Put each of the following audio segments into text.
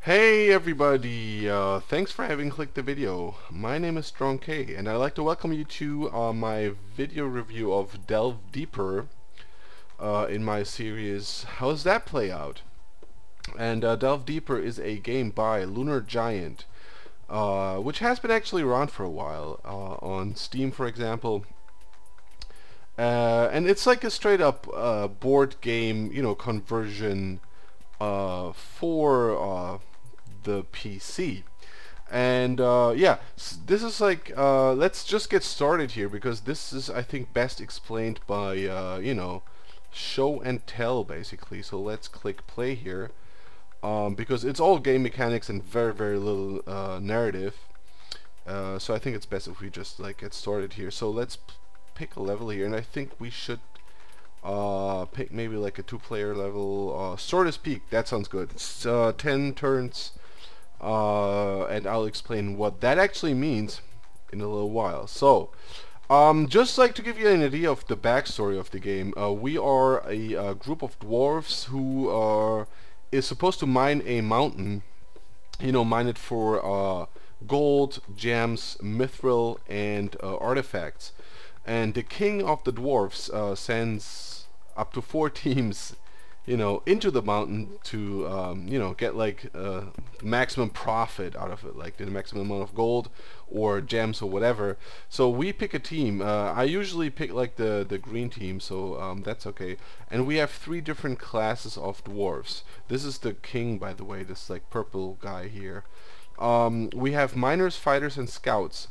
Hey everybody, thanks for having clicked the video. My name is Strong K and I'd like to welcome you to my video review of Delve Deeper in my series How's That Play Out? And Delve Deeper is a game by Lunar Giant, which has been actually around for a while on Steam, for example. And it's like a straight up board game, conversion for the PC. And yeah, this is like let's just get started here, because this is, I think, best explained by show and tell, basically. So let's click play here, because it's all game mechanics and very little narrative. So I think it's best if we just like get started here. So let's pick a level here, and I think we should pick maybe like a 2-player level, Sword's Peak. That sounds good. It's 10 turns, and I'll explain what that actually means in a little while. So just like to give you an idea of the backstory of the game, we are a group of dwarves who is supposed to mine a mountain, mine it for gold, gems, mithril, and artifacts. And the king of the dwarves sends up to 4 teams, into the mountain to, get like maximum profit out of it, like the maximum amount of gold or gems or whatever. So we pick a team. I usually pick like the green team, so that's okay. And we have 3 different classes of dwarves. This is the king, by the way, this like purple guy here. We have miners, fighters, and scouts.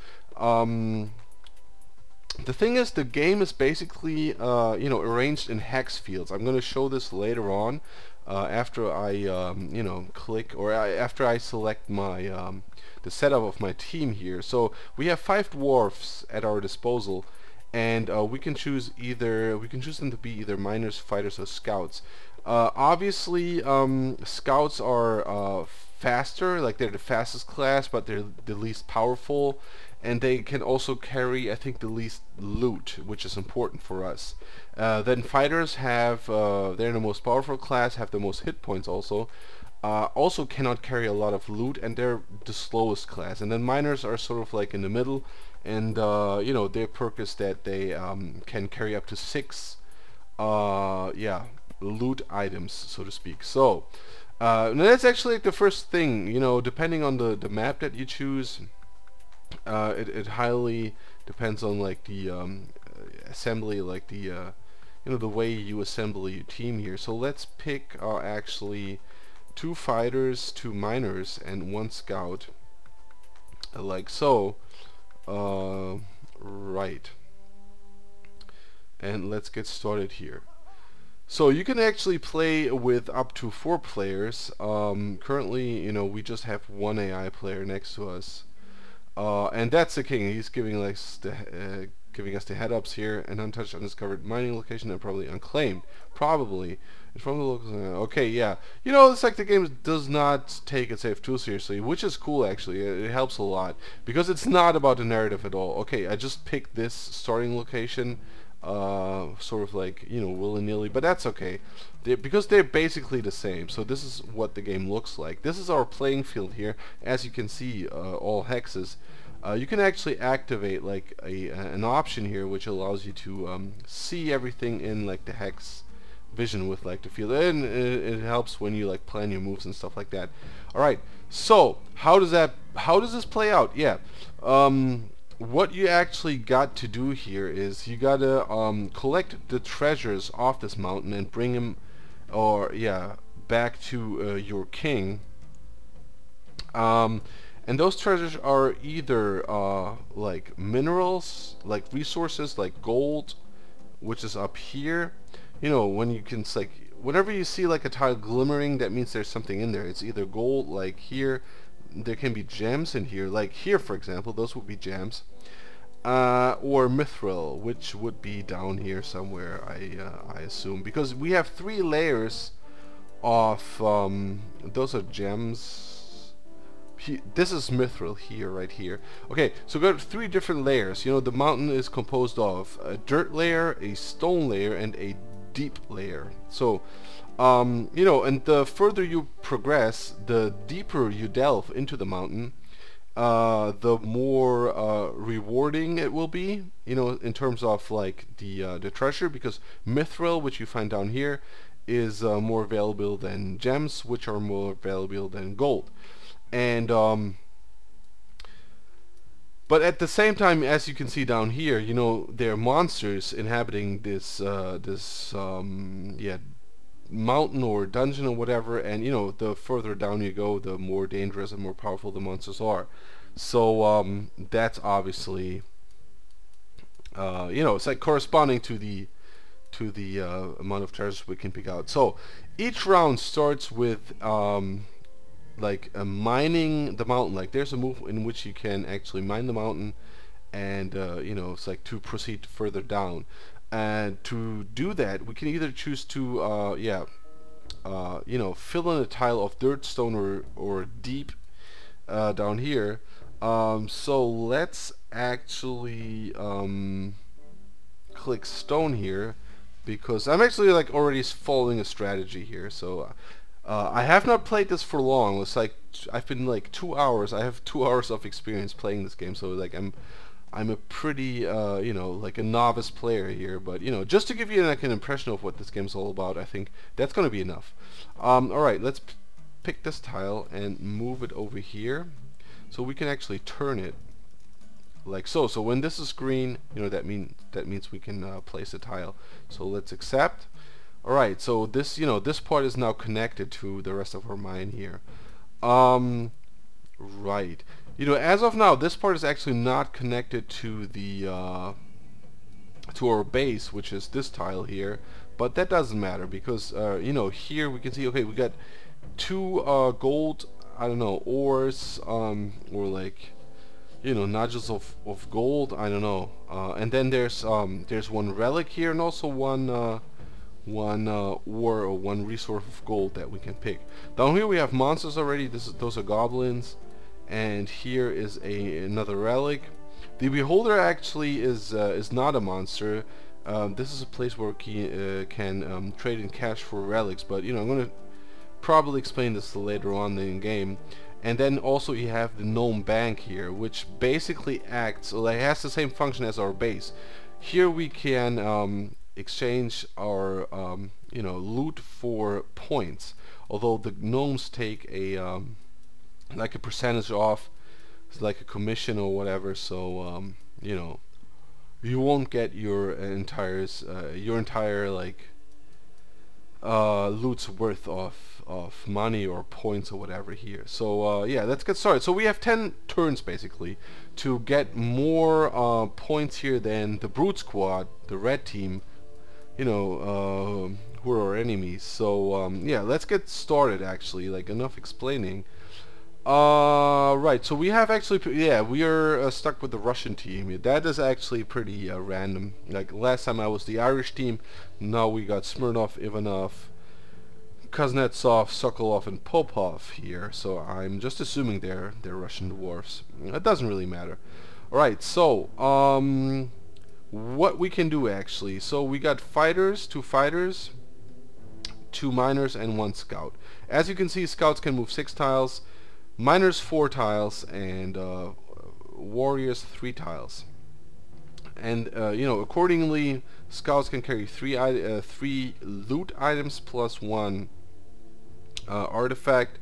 The thing is, the game is basically, arranged in hex fields. I'm going to show this later on, after I, click, or after I select my, the setup of my team here. So we have 5 dwarfs at our disposal, and we can choose them to be either miners, fighters, or scouts. Obviously, scouts are faster, like they're the fastest class, but they're the least powerful. And they can also carry, I think, the least loot, which is important for us. Then fighters have, they're the most powerful class, have the most hit points also. Also cannot carry a lot of loot, and they're the slowest class. And then miners are sort of like in the middle, and their perk is that they can carry up to 6, loot items, so to speak. So now that's actually like the first thing. Depending on the map that you choose. It highly depends on like the assembly, like the the way you assemble your team here. So let's pick actually 2 fighters, 2 miners, and 1 scout, like so. Right. And let's get started here. So you can actually play with up to 4 players. Currently, we just have 1 AI player next to us. And that's the king. He's giving us the head-ups here. An untouched, undiscovered mining location, and probably unclaimed. Probably. It's from the local. Okay, yeah. It's like the game does not take its safe too seriously, which is cool actually. It helps a lot, because it's not about the narrative at all. Okay, I just picked this starting location, sort of like, willy-nilly, but that's okay. Because they're basically the same. So this is what the game looks like. This is our playing field here. As you can see, all hexes. You can actually activate like an option here, which allows you to see everything in like the hex vision with like the field, and it helps when you like plan your moves and stuff like that. All right. So how does this play out? Yeah. What you actually got to do here is you gotta collect the treasures off this mountain and bring them, back to your king. And those treasures are either like minerals, like resources, like gold, which is up here. When you can, like, whenever you see like a tile glimmering, that means there's something in there. It's either gold, like here. There can be gems in here, like here, for example. Those would be gems. Or mithril, which would be down here somewhere, I assume, because we have 3 layers of those are gems. This is mithril here, right here. Okay, so we got 3 different layers. The mountain is composed of a dirt layer, a stone layer, and a deep layer. So you know, and the further you progress, the deeper you delve into the mountain, the more rewarding it will be, you know, in terms of like the treasure, because mithril, which you find down here, is more valuable than gems, which are more valuable than gold. And but at the same time, as you can see down here, you know, there are monsters inhabiting this yeah, mountain or dungeon or whatever, and you know, the further down you go, the more dangerous and more powerful the monsters are. So that's obviously you know, it's like corresponding to the amount of treasures we can pick out. So each round starts with like mining the mountain. Like there's a move in which you can actually mine the mountain, and you know, it's like to proceed further down. And to do that, we can either choose to yeah, you know, fill in a tile of dirt, stone, or deep down here. So let's actually click stone here, because I'm actually like already following a strategy here. So I have not played this for long. It's like I've been like 2 hours. I have 2 hours of experience playing this game, so like I'm a pretty you know, like a novice player here. But you know, just to give you like an impression of what this game's all about, I think that's gonna be enough. Alright, let's pick this tile and move it over here, so we can actually turn it like so. So when this is green, you know, that means we can place a tile. So let's accept. Alright, so this, you know, this part is now connected to the rest of our mine here. Right. You know, as of now, this part is actually not connected to the to our base, which is this tile here. But that doesn't matter, because you know, here we can see, okay, we got 2 gold, I don't know, ores, or like, you know, nodules of gold, I don't know. And then there's 1 relic here, and also one ore, or 1 resource of gold that we can pick. Down here we have monsters already. Those are goblins, and here is another relic. The beholder actually is not a monster. This is a place where we can trade in cash for relics, but you know, I'm gonna probably explain this later on in the game. And then also you have the gnome bank here, which basically acts, like, has the same function as our base. Here we can exchange our you know, loot for points, although the gnomes take a like a percentage off, it's like a commission or whatever. So you know, you won't get your entire like loot's worth of money or points or whatever here. So yeah, let's get started. So we have 10 turns basically to get more points here than the brute squad, the red team, you know, who are our enemies. So yeah, let's get started. Actually, like, enough explaining. Right, so we have actually, yeah, we are stuck with the Russian team. That is actually pretty random. Like, last time I was the Irish team, now we got Smirnov, Ivanov, Kuznetsov, Sokolov, and Popov here. So I'm just assuming they're Russian dwarves. It doesn't really matter. Alright, so what we can do actually. So we got fighters, 2 fighters, 2 miners, and 1 scout. As you can see, scouts can move 6 tiles, miners 4 tiles, and warriors 3 tiles. And you know, accordingly, scouts can carry 3 loot items plus 1 artifact.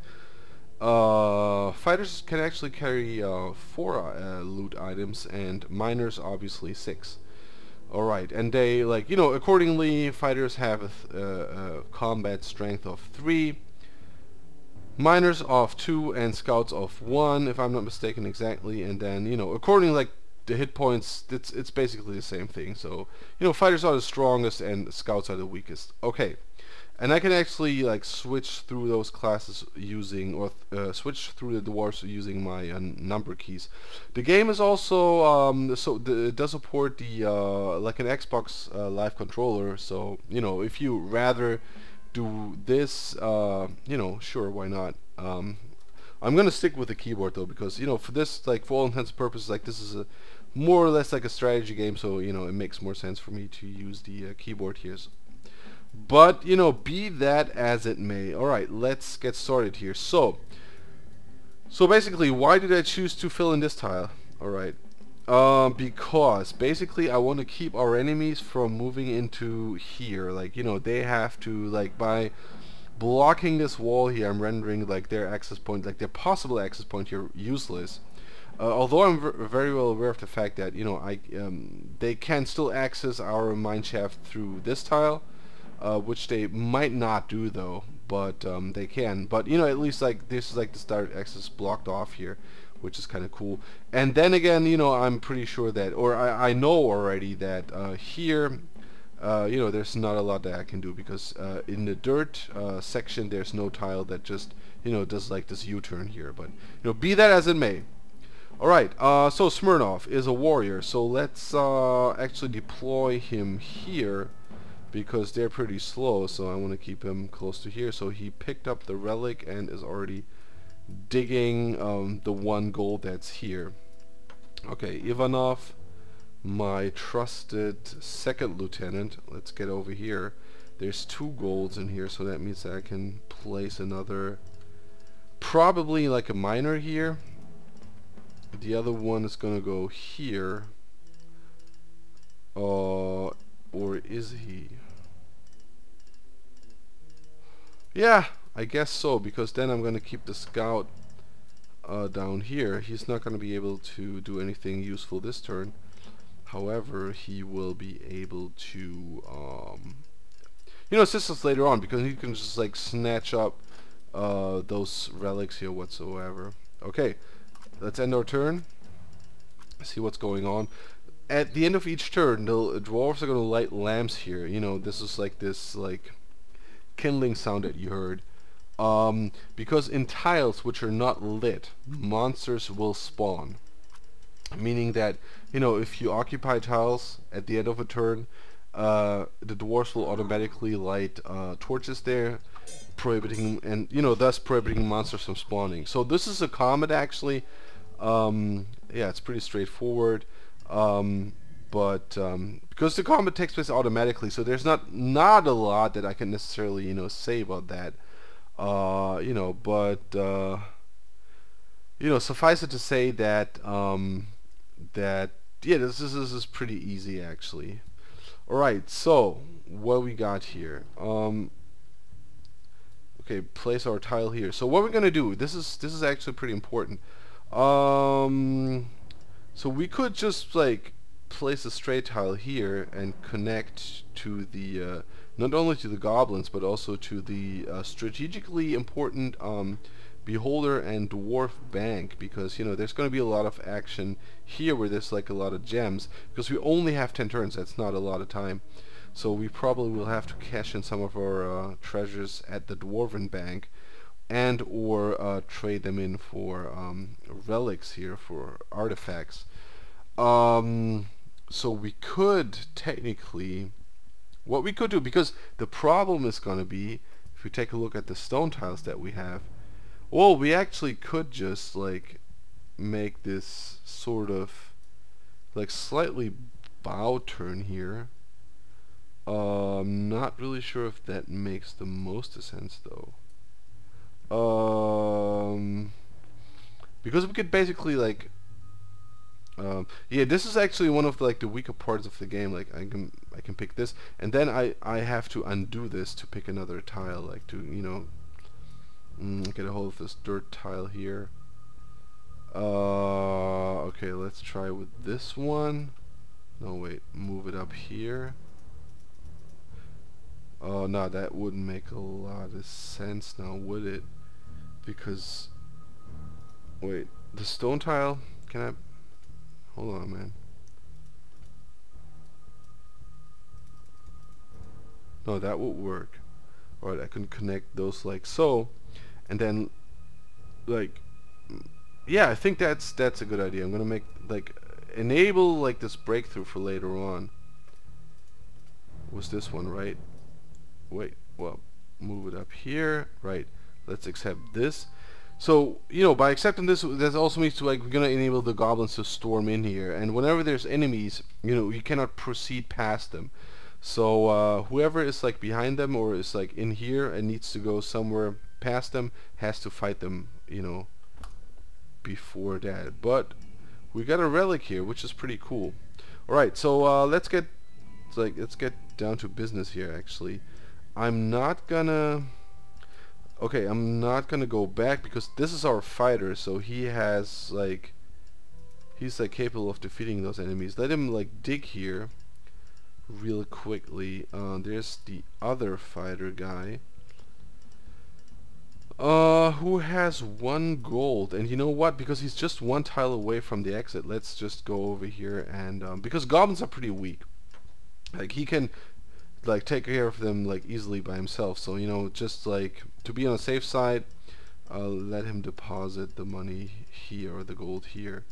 Fighters can actually carry 4 loot items, and miners obviously 6. Alright, and they, like, you know, accordingly, fighters have a combat strength of 3, miners of 2, and scouts of 1, if I'm not mistaken exactly. And then, you know, according, like, the hit points, it's basically the same thing. So, you know, fighters are the strongest and scouts are the weakest. Okay, and I can actually, like, switch through those classes using, or switch through the dwarves using my number keys. The game is also it does support the like an Xbox Live controller. So, you know, if you rather do this, you know, sure, why not. I'm gonna stick with the keyboard though, because, you know, for this, like, for all intents and purposes, like, this is a more or less like a strategy game, so, you know, it makes more sense for me to use the keyboard here. But, you know, be that as it may. Alright, let's get started here. So basically, why did I choose to fill in this tile? Alright. Because basically I want to keep our enemies from moving into here. Like, you know, they have to, like, by blocking this wall here, I'm rendering, like, their access point, like, their possible access point here useless. Although I'm very well aware of the fact that, you know, they can still access our mineshaft through this tile, which they might not do though, but they can. But, you know, at least, like, this is like the start access blocked off here, which is kind of cool. And then again, you know, I'm pretty sure that, or I know already that here, you know, there's not a lot that I can do, because in the dirt section there's no tile that just, you know, does like this U-turn here. But, you know, be that as it may. Alright, so Smirnov is a warrior, so let's actually deploy him here, because they're pretty slow, so I want to keep him close to here. So he picked up the relic and is already digging the 1 gold that's here. Okay, Ivanov, my trusted second lieutenant, let's get over here. There's 2 golds in here, so that means that I can place another, probably like a miner here. The other one is gonna go here, or is he? Yeah, I guess so, because then I'm gonna keep the scout down here. He's not gonna be able to do anything useful this turn. However, he will be able to, you know, assist us later on, because he can just like snatch up those relics here whatsoever. Okay. Let's end our turn. See what's going on. At the end of each turn, the dwarves are going to light lamps here. You know, this is like this like kindling sound that you heard. Because in tiles which are not lit, monsters will spawn. Meaning that, you know, if you occupy tiles at the end of a turn, the dwarves will automatically light torches there, prohibiting, and, you know, thus prohibiting monsters from spawning. So this is a comet actually. Yeah, it's pretty straightforward, but because the combat takes place automatically, so there's not a lot that I can necessarily, you know, say about that. You know, but you know, suffice it to say that that yeah, this is pretty easy actually. All right, so what we got here? Okay, place our tile here. So what we're gonna do? This is actually pretty important. So we could just like place a straight tile here and connect to the not only to the goblins but also to the strategically important beholder and dwarf bank, because, you know, there's going to be a lot of action here where there's like a lot of gems, because we only have 10 turns. That's not a lot of time, so we probably will have to cash in some of our treasures at the dwarven bank, and or trade them in for relics here, for artifacts. So we could technically, what we could do, because the problem is going to be, if we take a look at the stone tiles that we have, well, we actually could just like make this sort of like slightly bow turn here. Not really sure if that makes the most sense though. Because we could basically like yeah, this is actually one of like the weaker parts of the game. Like I can pick this, and then I have to undo this to pick another tile, like to, you know, get a hold of this dirt tile here. Okay, let's try with this one. No, wait, move it up here. Oh, no, that wouldn't make a lot of sense now, would it? Because, wait, the stone tile, can I, hold on, man. No, that would work. Alright, I can connect those like so, and then, like, yeah, I think that's a good idea. I'm gonna make, like, enable, like, this breakthrough for later on. Was this one, right? Wait, well, move it up here, right? Let's accept this. So, you know, by accepting this, that also means to, like, we're gonna enable the goblins to storm in here, and whenever there's enemies, you know, you cannot proceed past them. So whoever is like behind them or is like in here and needs to go somewhere past them has to fight them, you know, before that. But we got a relic here, which is pretty cool. All right, so let's get down to business here. Actually, I'm not gonna. Okay, I'm not gonna go back because this is our fighter, so he has like he's like capable of defeating those enemies. Let him like dig here real quickly. There's the other fighter guy. Who has 1 gold, and you know what? Because he's just 1 tile away from the exit, let's just go over here and because goblins are pretty weak. Like he can like take care of them like easily by himself. So you know, just like to be on the safe side, let him deposit the money here or the gold here.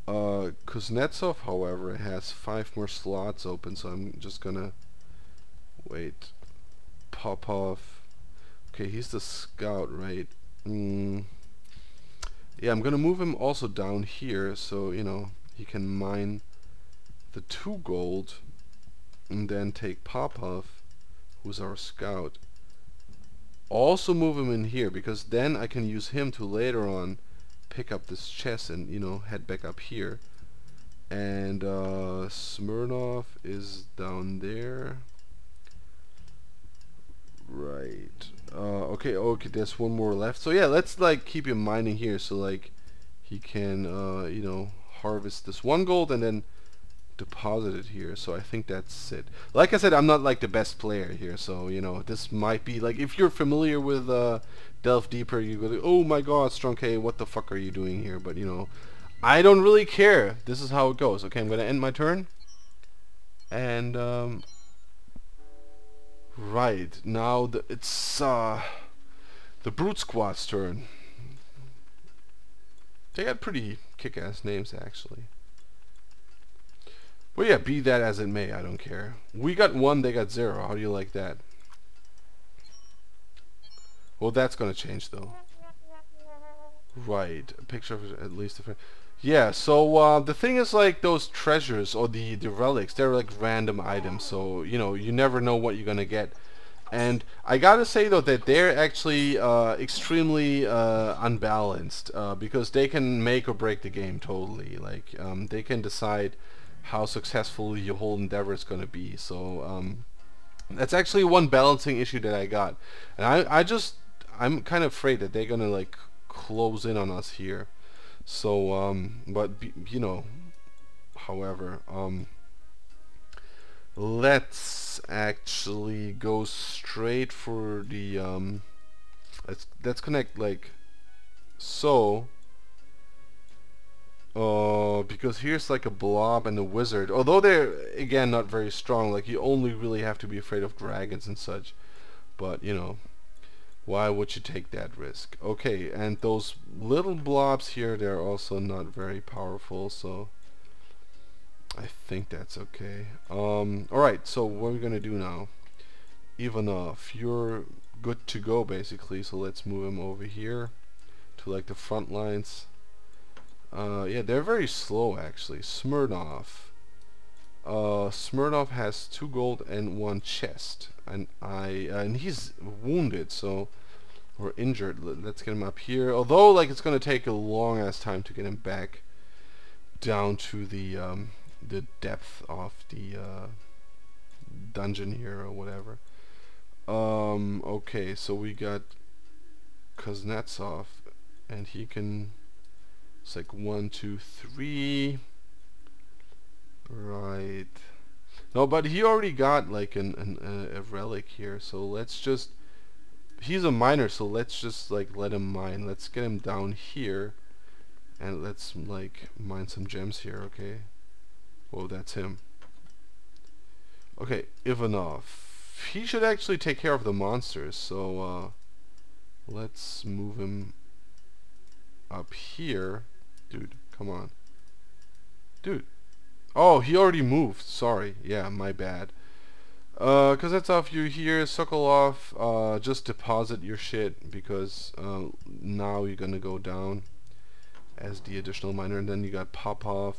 Kuznetsov, however, has 5 more slots open, so I'm just gonna wait. Popov. Okay, he's the scout, right? Yeah, I'm gonna move him also down here, so you know he can mine the 2 gold, and then take Popov, who's our scout. Also move him in here because then I can use him to later on pick up this chest and you know head back up here. And Smirnov is down there. Right. Okay, there's 1 more left. So yeah, let's like keep him mining here so like he can you know harvest this 1 gold and then deposit it here. So I think that's it. Like I said, I'm not like the best player here, so you know this might be like if you're familiar with Delve Deeper, you go, oh my god, Strong K, what the fuck are you doing here? But you know, I don't really care. This is how it goes. Okay, I'm gonna end my turn. And right now it's the Brute Squad's turn. They got pretty kick-ass names actually. But yeah, be that as it may, I don't care. We got 1, they got 0. How do you like that? Well, that's gonna change though. Right, a picture of at least a. Yeah, so the thing is like those treasures or the relics, they're like random items, so you know you never know what you're gonna get. And I gotta say though that they're actually extremely unbalanced because they can make or break the game totally. Like they can decide how successful your whole endeavor is gonna be. So that's actually one balancing issue that I got, and I'm kind of afraid that they're gonna like close in on us here. So but you know, however, let's actually go straight for the let's connect like so. Because here's like a blob and a wizard. Although they're again not very strong, like you only really have to be afraid of dragons and such. But you know, why would you take that risk? Okay, and those little blobs here, they're also not very powerful, so I think that's okay. Alright, so what are we gonna do now? Ivanov, you're good to go basically, so let's move him over here to like the front lines. Yeah, they're very slow actually. Smirnov. Smirnov has 2 gold and 1 chest, and and he's wounded, so or injured. Let's get him up here. Although, like, it's gonna take a long ass time to get him back down to the depth of the dungeon here or whatever. Okay, so we got Kuznetsov, and he can. It's like 1, 2, 3. Right. No, but he already got like a relic here, so let's just. He's a miner, so let's just like let him mine. Let's get him down here, and let's like mine some gems here. Okay. Whoa, that's him. Okay, Ivanov. He should actually take care of the monsters, so let's move him up here. Dude, come on. Dude. Oh, he already moved. Sorry. Yeah, my bad. Cause that's off you here. Sokolov, just deposit your shit because now you're gonna go down as the additional miner, and then you got Popov,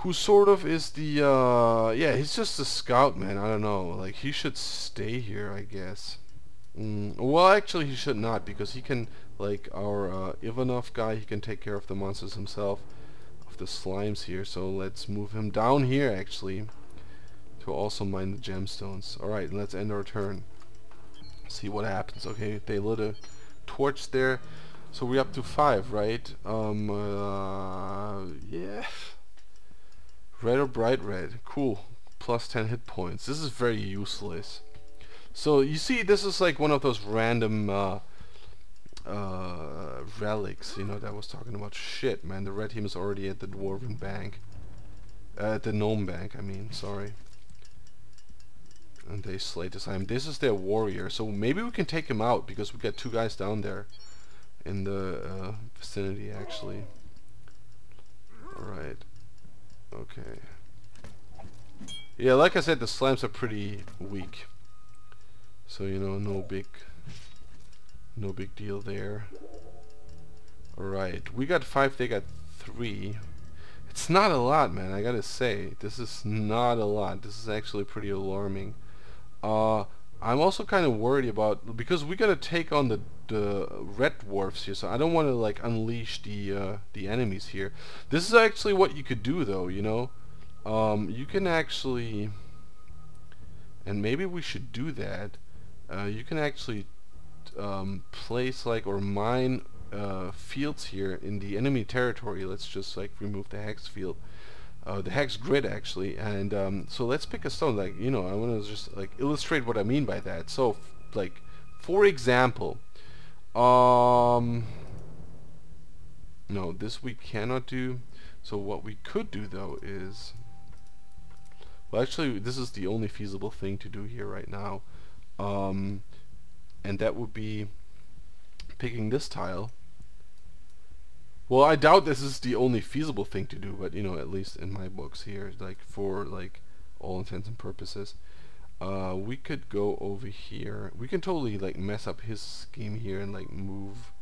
who sort of is the yeah, he's just a scout, man. I don't know, like he should stay here, I guess. Well, actually he should not, because he can, like our Ivanov guy, he can take care of the monsters himself, of the slimes here. So let's move him down here actually to also mine the gemstones. Alright, let's end our turn. See what happens. Okay, they lit a torch there, so we're up to 5, right? Yeah. Red or bright red. Cool. Plus 10 hit points. This is very useless. So you see, this is like one of those random relics, you know, that I was talking about. Shit, man, the red team is already at the dwarven bank. At the gnome bank, I mean, sorry. And they slayed this time. This is their warrior, so maybe we can take him out, because we got 2 guys down there in the vicinity, actually. Alright. Okay. Yeah, like I said, the slimes are pretty weak. So, you know, no big deal there. Alright, we got 5, they got 3. It's not a lot, man, I gotta say. This is not a lot. This is actually pretty alarming. I'm also kind of worried about, because we gotta take on the red dwarfs here, so I don't want to like unleash the enemies here. This is actually what you could do, though, you know. You can actually, and maybe we should do that. You can actually place like, or mine fields here in the enemy territory. Let's just like remove the hex field, the hex grid actually, and so let's pick a stone. Like, you know, I want to just like illustrate what I mean by that. So like, for example, no, this we cannot do. So what we could do though is, well, actually this is the only feasible thing to do here right now, and that would be picking this tile. Well, I doubt this is the only feasible thing to do, but you know, at least in my books here, like for like all intents and purposes, we could go over here. We can totally like mess up his scheme here and like move.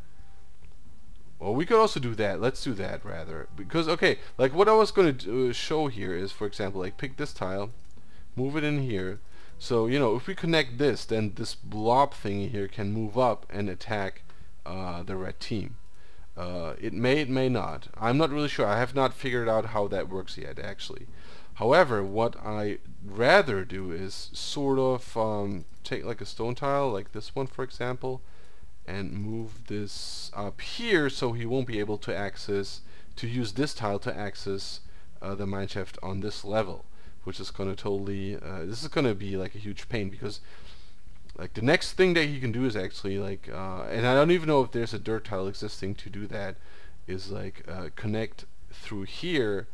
Well, we could also do that. Let's do that rather, because okay, like what I was going to show here is, for example, like pick this tile, move it in here. So you know, if we connect this, then this blob thingy here can move up and attack the red team. It may not. I'm not really sure. I have not figured out how that works yet, actually. However, what I rather do is sort of take like a stone tile, like this one, for example, and move this up here, so he won't be able to use this tile to access the mineshaft on this level, which is going to totally, this is going to be like a huge pain, because like the next thing that he can do is actually like, and I don't even know if there's a dirt tile existing to do that, is like connect through here.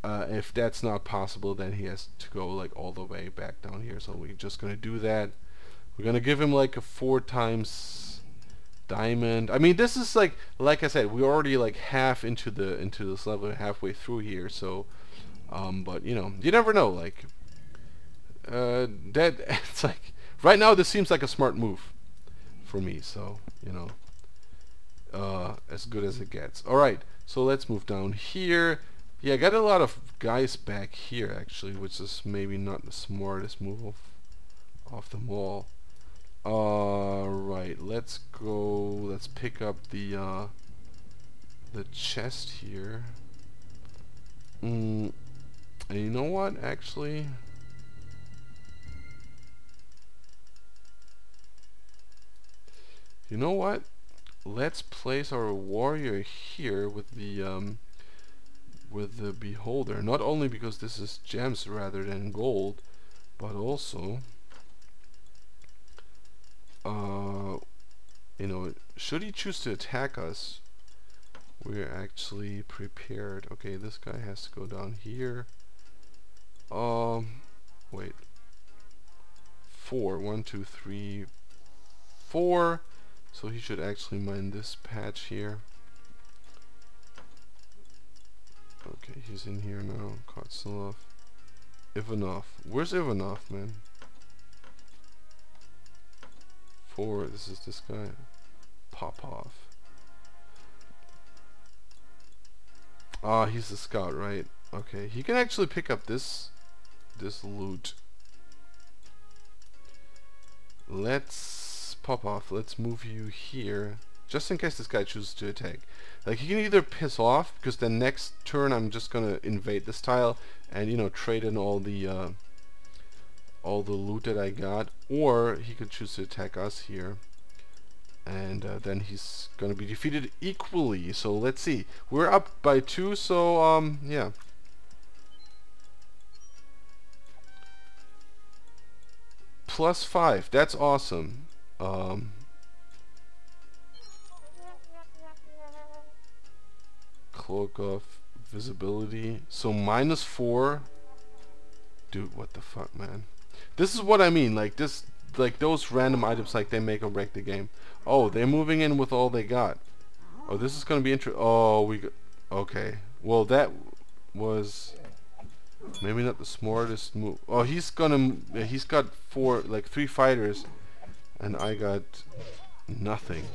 If that's not possible, then he has to go like all the way back down here. So we're just gonna do that. We're gonna give him like a 4 times diamond. I mean, this is like I said, we're already like half into this level, halfway through here. So, but you know, you never know. Like, that it's like. Right now, this seems like a smart move for me, so, you know, as good as it gets. Alright, so let's move down here. Yeah, I got a lot of guys back here, actually, which is maybe not the smartest move of them all. Alright, let's go, let's pick up the chest here. And you know what, actually? You know what? Let's place our warrior here with the beholder. Not only because this is gems rather than gold, but also, you know, should he choose to attack us, we're actually prepared. Okay, this guy has to go down here. Wait. 4. 1, 2, 3, 4. So he should actually mine this patch here. Okay, he's in here now. Kotsilov. Ivanov. Where's Ivanov, man? 4. This is this guy. Popov. Ah, he's the scout, right? Okay, he can actually pick up this loot. Let's pop off. Let's move you here, just in case this guy chooses to attack. Like, he can either piss off, because the next turn I'm just gonna invade this tile and, you know, trade in all the loot that I got, or he could choose to attack us here, and then he's gonna be defeated equally. So let's see. We're up by 2, so yeah. +5. That's awesome. Cloak of visibility. So -4. Dude, what the fuck, man? This is what I mean. Like this, like those random items, like they make or break the game. Oh, they're moving in with all they got. Oh, this is gonna be interesting. Oh, we got. Okay. Well, that was maybe not the smartest move. Oh, he's got 3 fighters, and I got nothing.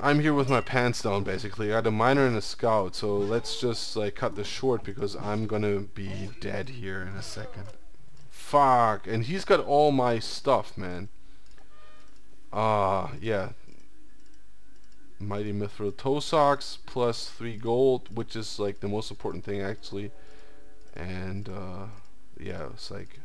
I'm here with my pants down, basically. I got a miner and a scout, so let's just like cut this short because I'm gonna be dead here in a second. Fuck, and he's got all my stuff, man. Yeah. Mighty mithril toe socks plus 3 gold, which is like the most important thing actually. And yeah, it's like,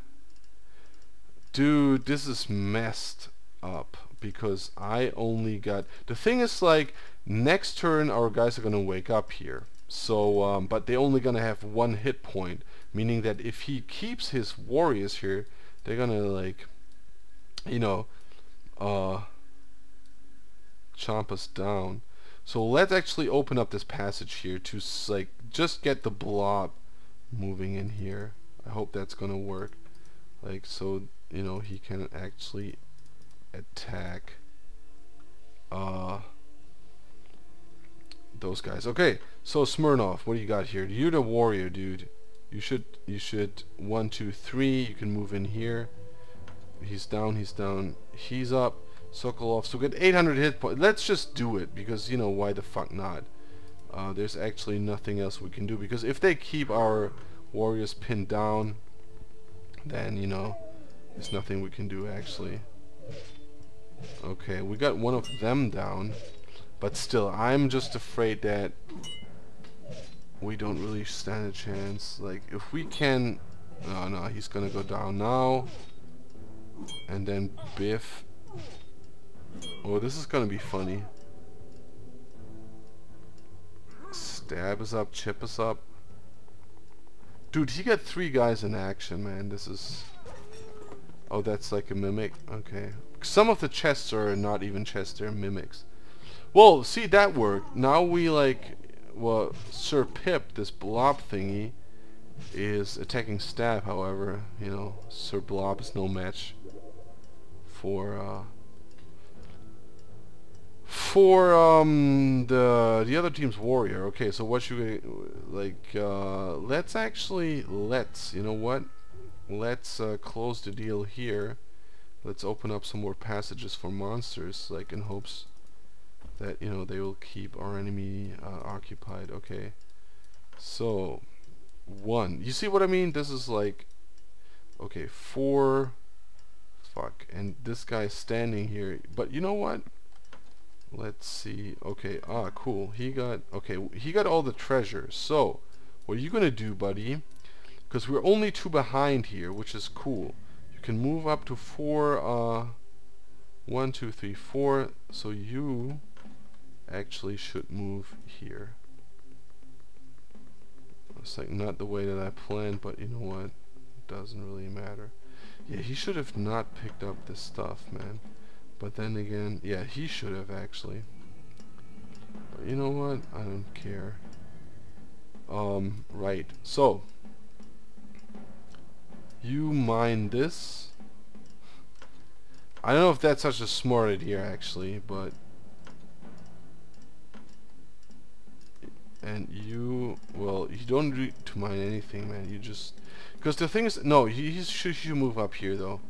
dude, this is messed up because I only got, the thing is, like, next turn our guys are gonna wake up here, so but they only gonna have 1 hit point, meaning that if he keeps his warriors here, they're gonna, like, you know, chomp us down. So let's actually open up this passage here to like just get the blob moving in here. I hope that's gonna work, like, so you know he can actually attack those guys. Okay, so Smirnoff, what do you got here? You're the warrior, dude. You should 1, 2, 3. You can move in here. He's down, he's up. Sokolov, so get 800 hit points. Let's just do it because, you know, why the fuck not? There's actually nothing else we can do, because if they keep our warriors pinned down, then, you know, there's nothing we can do actually. Okay, we got one of them down, but still, I'm just afraid that we don't really stand a chance. Like, if we can... No, he's gonna go down now. And then Biff. Oh, this is gonna be funny. Stab is up, chip is up. Dude, he got 3 guys in action, man. This is... Oh, that's like a mimic? Okay. Some of the chests are not even chests, they're mimics. Well, see, that worked. Now we, like... Well, Sir Pip, this blob thingy, is attacking Stab, however. You know, Sir Blob is no match for the other team's warrior. Okay, so what should we, like, let's you know what, let's close the deal here. Let's open up some more passages for monsters, like, in hopes that, you know, they will keep our enemy occupied. Okay, so 1, you see what I mean? This is like, okay, 4, fuck, and this guy's standing here, but you know what, let's see. Okay, cool, he got all the treasure. So what are you gonna do, buddy? Because we're only 2 behind here, which is cool. You can move up to 4, 1, 2, 3, 4, so you actually should move here. It's like not the way that I planned, but you know what, it doesn't really matter. Yeah, he should have not picked up this stuff, man. But then again, yeah, he should have actually. But you know what? I don't care. Right. So, you mine this. I don't know if that's such a smart idea actually, but... And you, well, you don't need to mine anything, man. You just... Because the thing is, no, you should move up here though.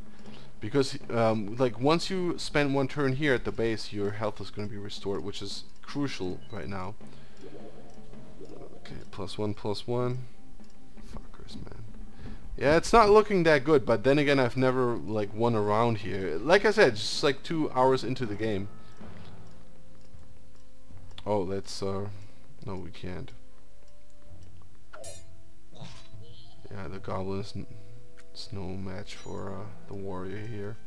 Because, like, once you spend 1 turn here at the base, your health is going to be restored, which is crucial right now. Okay, +1, +1. Fuckers, man. Yeah, it's not looking that good, but then again, I've never like won a round here. Like I said, just like 2 hours into the game. Oh, let's no, we can't. Yeah, the goblin is no match for the warrior here.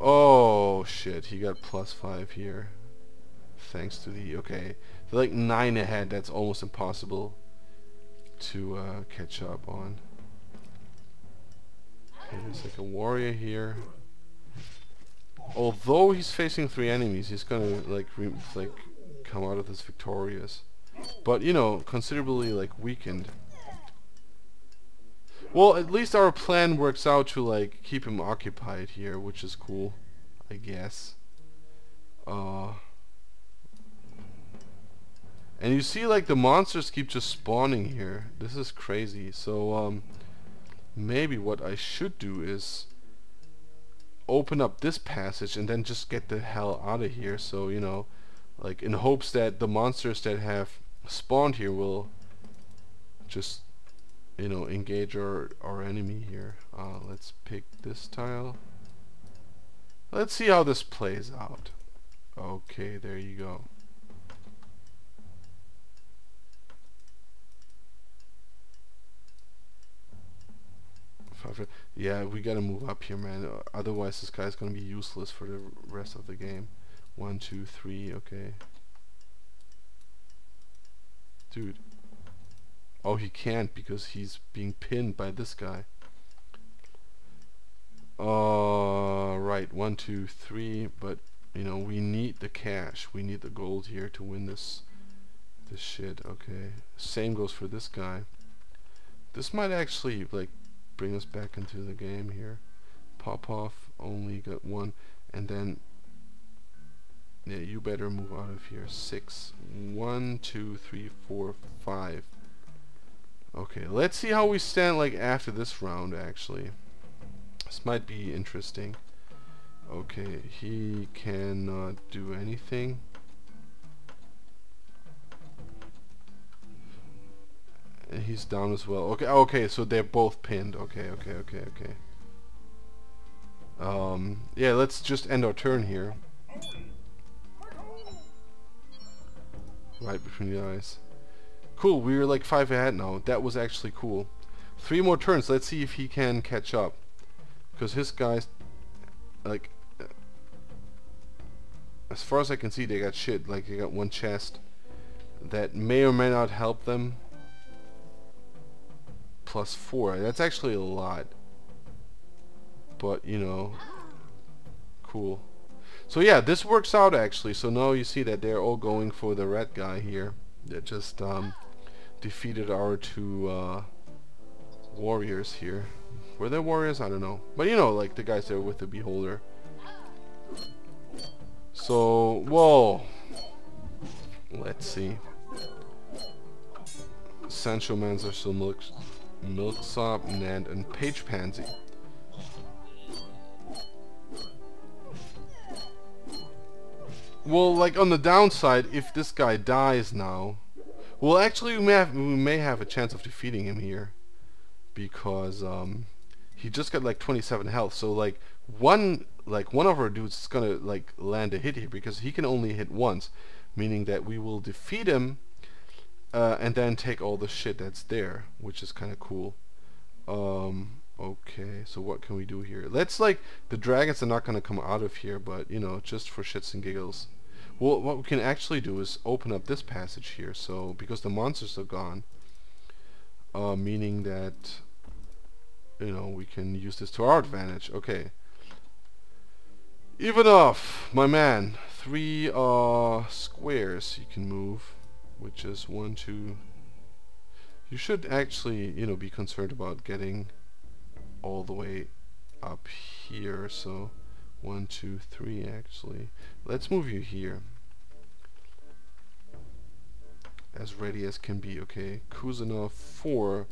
Oh shit, he got +5 here. Thanks to the, okay, they're like 9 ahead. That's almost impossible to catch up on. Okay, there's like a warrior here. Although he's facing 3 enemies, he's gonna like come out of this victorious, but you know, considerably like weakened. Well, at least our plan works out to like keep him occupied here, which is cool, I guess. And you see like the monsters keep just spawning here. This is crazy. So maybe what I should do is open up this passage and then just get the hell out of here. So, you know, like in hopes that the monsters that have spawned here will just, you know, engage our enemy here. Let's pick this tile. Let's see how this plays out. Okay, there you go. Yeah, we gotta move up here, man. Otherwise, this guy's gonna be useless for the rest of the game. 1, 2, 3. Okay, dude. Oh, he can't because he's being pinned by this guy. Right. 1, 2, 3. But you know, we need the cash. We need the gold here to win this shit. Okay. Same goes for this guy. This might actually like bring us back into the game here. Pop off, only got 1, and then yeah, you better move out of here. 6. 1, 2, 3, 4, 5. Okay, let's see how we stand like after this round. Actually, this might be interesting. Okay, he cannot do anything. And he's down as well. Okay, okay, so they're both pinned. Okay. Yeah, let's just end our turn here. Right between the eyes. Cool, we were like 5 ahead now. That was actually cool. 3 more turns. Let's see if he can catch up. Because his guys, like, as far as I can see, they got shit. Like, they got 1 chest that may or may not help them. +4. That's actually a lot. But, you know, cool. So yeah, this works out actually. So now you see that they're all going for the red guy here. That just defeated our 2 warriors here. Were they warriors? I don't know. But you know, like the guys there with the beholder. So, whoa. Let's see. Sancho Manzer, still Milksop, Nand, and Page Pansy. Well, like on the downside, if this guy dies now, well, actually we may have a chance of defeating him here, because he just got like 27 health. So like one of our dudes is gonna like land a hit here because he can only hit once, meaning that we will defeat him. And then take all the shit that's there, which is kind of cool. Okay, so what can we do here? Let's like, the dragons are not going to come out of here, but you know, just for shits and giggles. Well, what we can actually do is open up this passage here. So because the monsters are gone, meaning that, you know, we can use this to our advantage. Okay, Ivanov, my man, 3 squares you can move. Which is 1, 2. You should actually, you know, be concerned about getting all the way up here. So 1, 2, 3 actually. Let's move you here. As ready as can be. Okay, Kuzanov 4,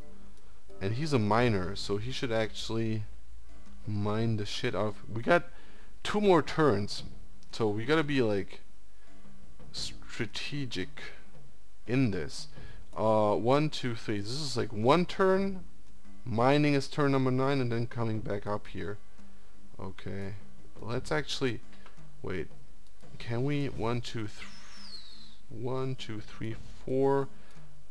and he's a miner, so he should actually mine the shit out of. We got 2 more turns, so we gotta be like strategic in this. 1, 2, 3. This is like one turn. Mining is turn number 9, and then coming back up here. Okay. Let's actually wait. Can we 1, 2, 3, 1, 2, 3, 4?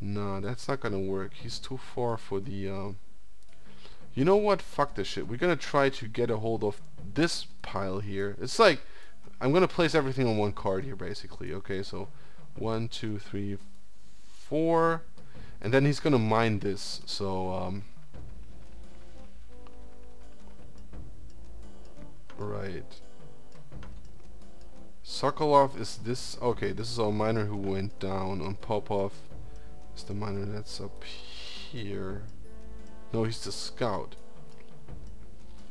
No, that's not gonna work. He's too far for the. You know what? Fuck this shit. We're gonna try to get a hold of this pile here. It's like I'm gonna place everything on one card here, basically. Okay, so 1, 2, 3, 4, and then he's gonna mine this. So right. Sokolov is this. Okay, this is our miner who went down. On Popov is the miner that's up here. No, he's the scout.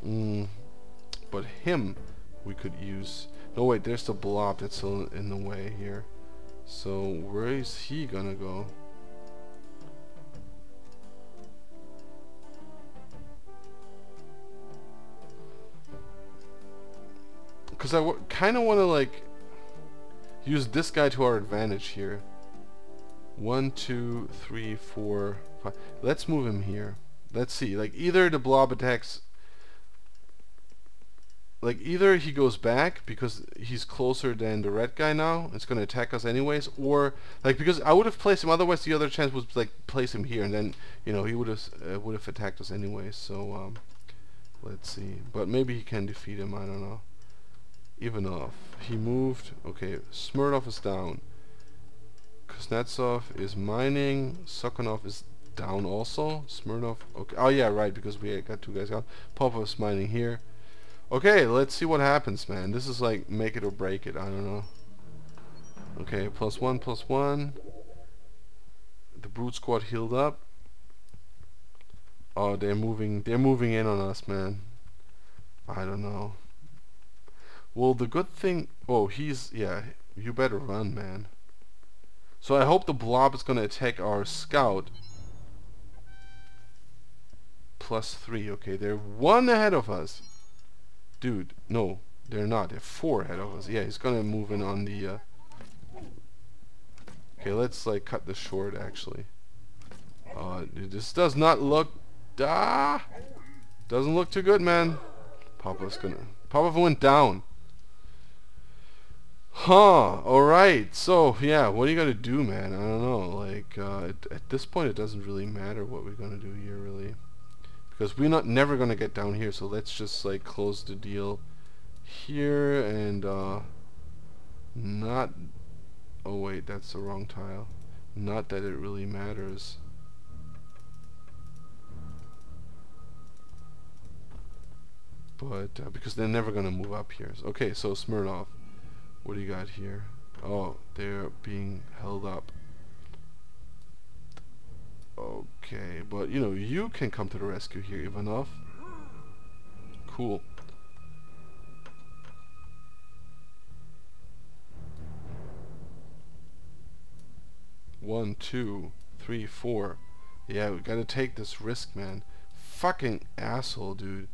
But him we could use. No, wait, there's the blob that's in the way here. So where is he gonna go? Because I kind of want to like use this guy to our advantage here. 1, 2, 3, 4, 5. Let's move him here. Let's see. Like either the blob attacks. Like either he goes back because he's closer than the red guy now. It's gonna attack us anyways, or like because I would have placed him. Otherwise, the other chance was like place him here, and then you know he would have attacked us anyways. So let's see. But maybe he can defeat him. I don't know. Ivanov, he moved. Okay, Smirnov is down. Kuznetsov is mining. Sokonov is down also. Smirnov. Okay. Oh yeah, right. Because we got two guys down. Popov is mining here. Okay, let's see what happens, man. This is like make it or break it. I don't know. Okay, +1, +1. The brute squad healed up. Oh, they're moving in on us, man. I don't know. Well, the good thing... Oh, yeah, you better run, man. So I hope the blob is going to attack our scout. +3. Okay, they're 1 ahead of us. Dude, no, they're not. They're 4 ahead of us. Yeah, he's going to move in on the... Okay, let's, like, cut this short, actually. Dude, this does not look... Doesn't look too good, man. Popov went down. Huh, alright, so yeah, what are you gonna do, man? I don't know, like, at this point it doesn't really matter what we're gonna do here, really. Because we're never gonna get down here, so let's just, like, close the deal here, and, not... Oh wait, that's the wrong tile. Not that it really matters. But, because they're never gonna move up here. Okay, so Smirnov. What do you got here? Oh, they're being held up. Okay, but you know, you can come to the rescue here, Ivanov. Cool. One, 2, 3, 4. Yeah, we gotta take this risk, man. Fucking asshole, dude.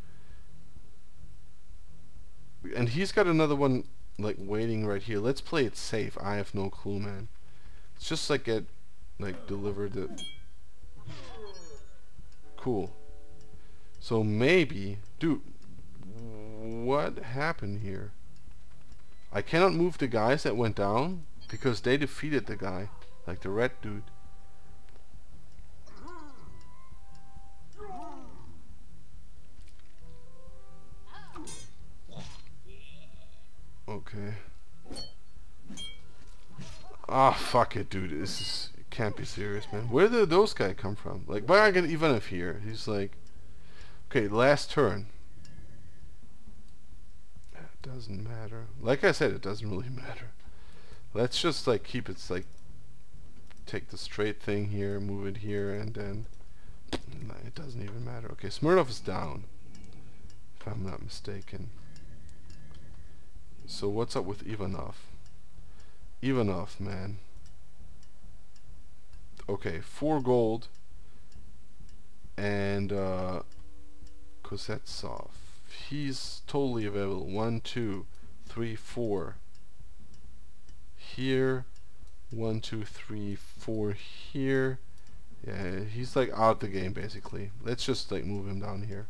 And he's got another one like waiting right here. Let's play it safe. I have no clue, man. It's just like get like delivered the... Cool. So maybe, dude, what happened here? I cannot move the guys that went down because they defeated the guy, like the red dude. Okay. Ah, fuck it, dude. It can't be serious, man. Where did those guys come from? Like, why I get Ivanov here? He's like, okay, last turn. It doesn't matter. Like I said, it doesn't really matter. Let's just like keep it like, take the straight thing here, move it here, and then it doesn't even matter. Okay, Smirnov is down, if I'm not mistaken. So what's up with Ivanov? Ivanov, man. Okay, 4 gold. And Kuznetsov. He's totally available. 1, 2, 3, 4. Here. 1, 2, 3, 4 here. Yeah, he's like out the game basically. Let's just like move him down here.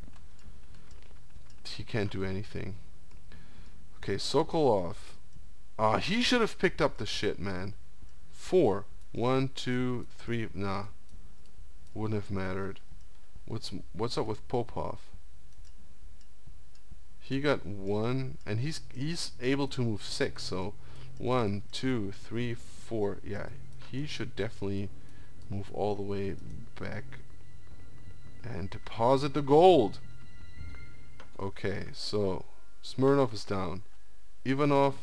He can't do anything. Okay, Sokolov. He should have picked up the shit, man. 4. 1, 2, 3. Nah, wouldn't have mattered. What's up with Popov? He got 1, and he's able to move 6. So 1, 2, 3, 4. Yeah, he should definitely move all the way back and deposit the gold. Okay, so Smirnov is down. Ivanov.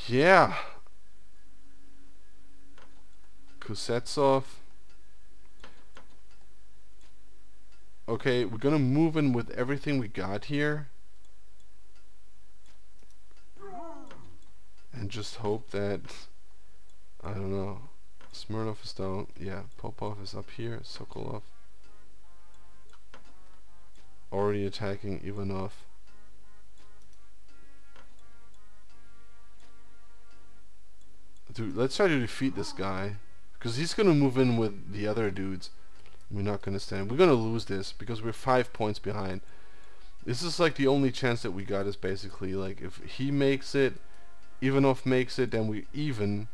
Yeah. Kuznetsov. Okay, we're gonna move in with everything we got here. And just hope that, I don't know. Smirnov is down. Yeah, Popov is up here. Sokolov. Already attacking Ivanov. Dude, let's try to defeat this guy. Because he's gonna move in with the other dudes. We're not gonna stand. We're gonna lose this because we're 5 points behind. This is like the only chance that we got is basically like if he makes it, Ivanov makes it, then we even.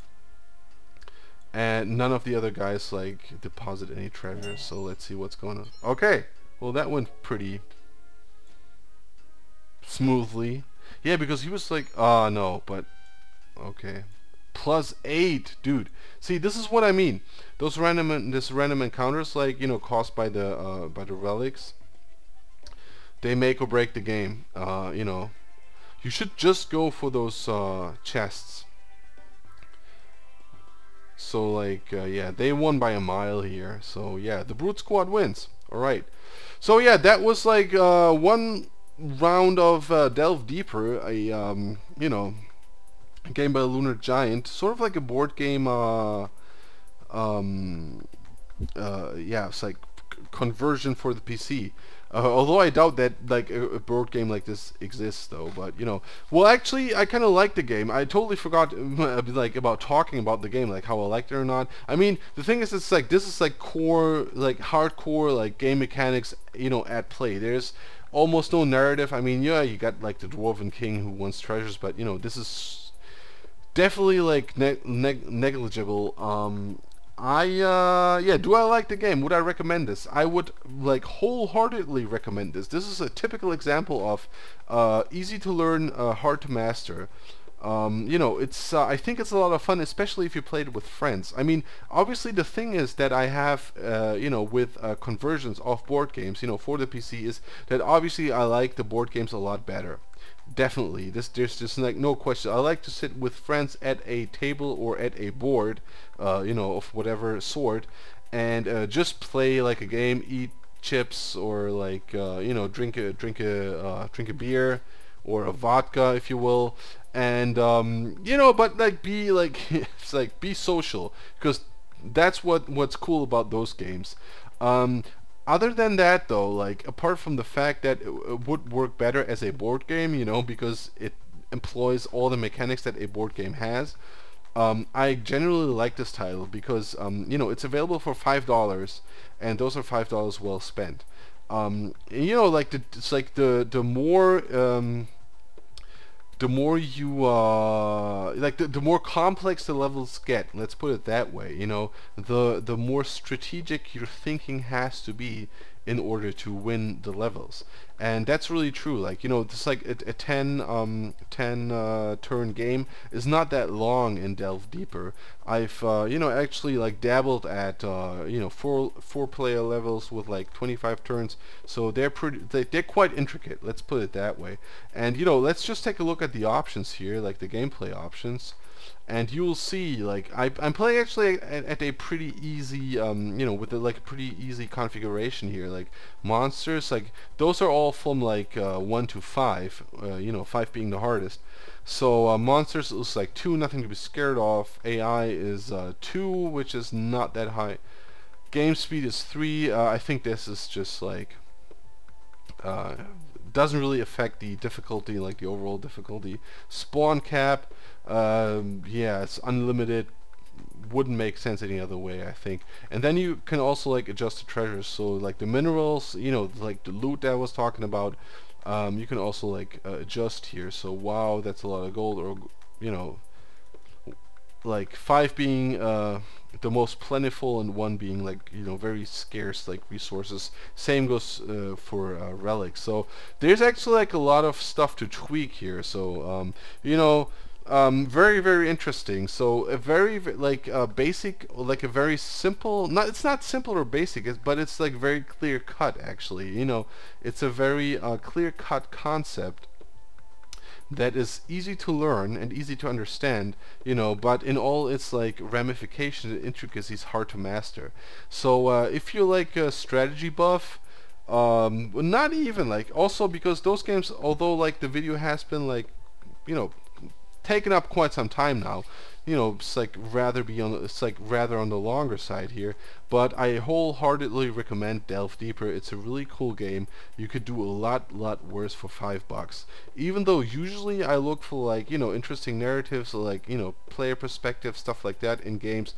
And none of the other guys like deposit any treasure. So let's see what's going on. Okay, well that went pretty smoothly. Yeah, because he was like, no, but okay. +8, dude. See, this is what I mean. Those random encounters, like, you know, caused by the relics, they make or break the game. You know, you should just go for those chests. So like, yeah, they won by a mile here. So yeah, the Brute Squad wins. All right. So yeah, that was like one round of Delve Deeper. You know, game by Lunar Giant, sort of like a board game. Yeah, it's like conversion for the PC. Although I doubt that like a board game like this exists, though. But you know, well, actually, I kind of like the game. I totally forgot like about talking about the game, like how I liked it or not. I mean, the thing is, it's like this is like core, like hardcore, like game mechanics, you know, at play. There's almost no narrative. I mean, yeah, you got like the Dwarven King who wants treasures, but you know, this is definitely like negligible. Yeah, do I like the game? Would I recommend this? I would like wholeheartedly recommend this. This is a typical example of easy to learn, hard to master. You know, it's I think it's a lot of fun, especially if you play it with friends. I mean, obviously the thing is that I have, you know, with conversions of board games, you know, for the PC is that obviously I like the board games a lot better. Definitely, there's just like no question. I like to sit with friends at a table or at a board, you know, of whatever sort, and just play like a game, eat chips, or like you know, drink a beer or a vodka, if you will, and you know, but like be like it's like be social, because that's what's cool about those games. Other than that, though, like apart from the fact that it would work better as a board game, you know, because it employs all the mechanics that a board game has, I generally like this title because you know, it's available for $5, and those are $5 well spent. You know, like it's like the more you like the more complex the levels get, let's put it that way, you know, the more strategic your thinking has to be in order to win the levels. And that's really true. Like, you know, just like a 10 turn game is not that long in Delve Deeper. I've you know, actually like dabbled at you know, four player levels with like 25 turns, so they're they're quite intricate, let's put it that way. And you know, let's just take a look at the options here, like the gameplay options, and you'll see like I'm playing actually at a pretty easy you know, with like a pretty easy configuration here. Like monsters, like those are all from like 1 to 5, you know, 5 being the hardest. So monsters is like 2, nothing to be scared of. AI is 2, which is not that high. Game speed is 3. I think this is just like doesn't really affect the difficulty, like the overall difficulty. Spawn cap, yeah, it's unlimited. wouldn't make sense any other way, I think. And then you can also like adjust the treasures, so like the minerals, you know, like the loot that I was talking about, you can also like adjust here. So wow, that's a lot of gold, or you know, like 5 being the most plentiful and 1 being like, you know, very scarce like resources. Same goes for relics. So there's actually like a lot of stuff to tweak here. So you know, very very interesting. So a very like basic, like a very simple, not, it's not simple or basic, but it's like very clear cut actually. You know, it's a very clear cut concept that is easy to learn and easy to understand, you know, but in all its like ramifications and intricacies hard to master. So if you're like a strategy buff, well, not even like, also because those games, although like the video has been like, you know, taken up quite some time now, you know, it's like rather on the longer side here, but I wholeheartedly recommend Delve Deeper. It's a really cool game. You could do a lot worse for $5. Even though usually I look for like, you know, interesting narratives, or like, you know, player perspective, stuff like that in games.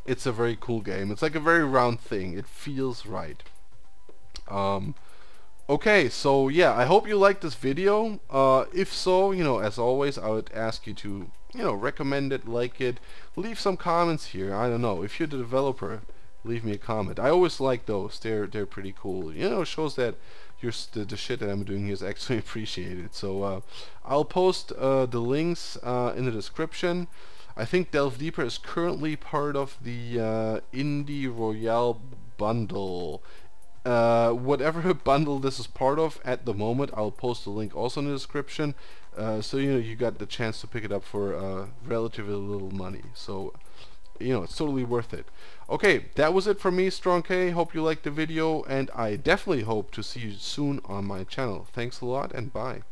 It's a very cool game. It's like a very round thing. It feels right. Okay, so yeah, I hope you liked this video. If so, you know, as always, I would ask you to, you know, recommend it, like it, leave some comments here. I don't know, if you're the developer, leave me a comment. I always like those. They're pretty cool. You know, it shows that the shit that I'm doing here is actually appreciated. So I'll post the links in the description. I think Delve Deeper is currently part of the Indie Royale bundle. Whatever bundle this is part of at the moment, I'll post the link also in the description, so you know, you got the chance to pick it up for relatively little money. So you know, it's totally worth it. Okay, that was it from me, Strong K. Hope you liked the video, and I definitely hope to see you soon on my channel. Thanks a lot, and bye.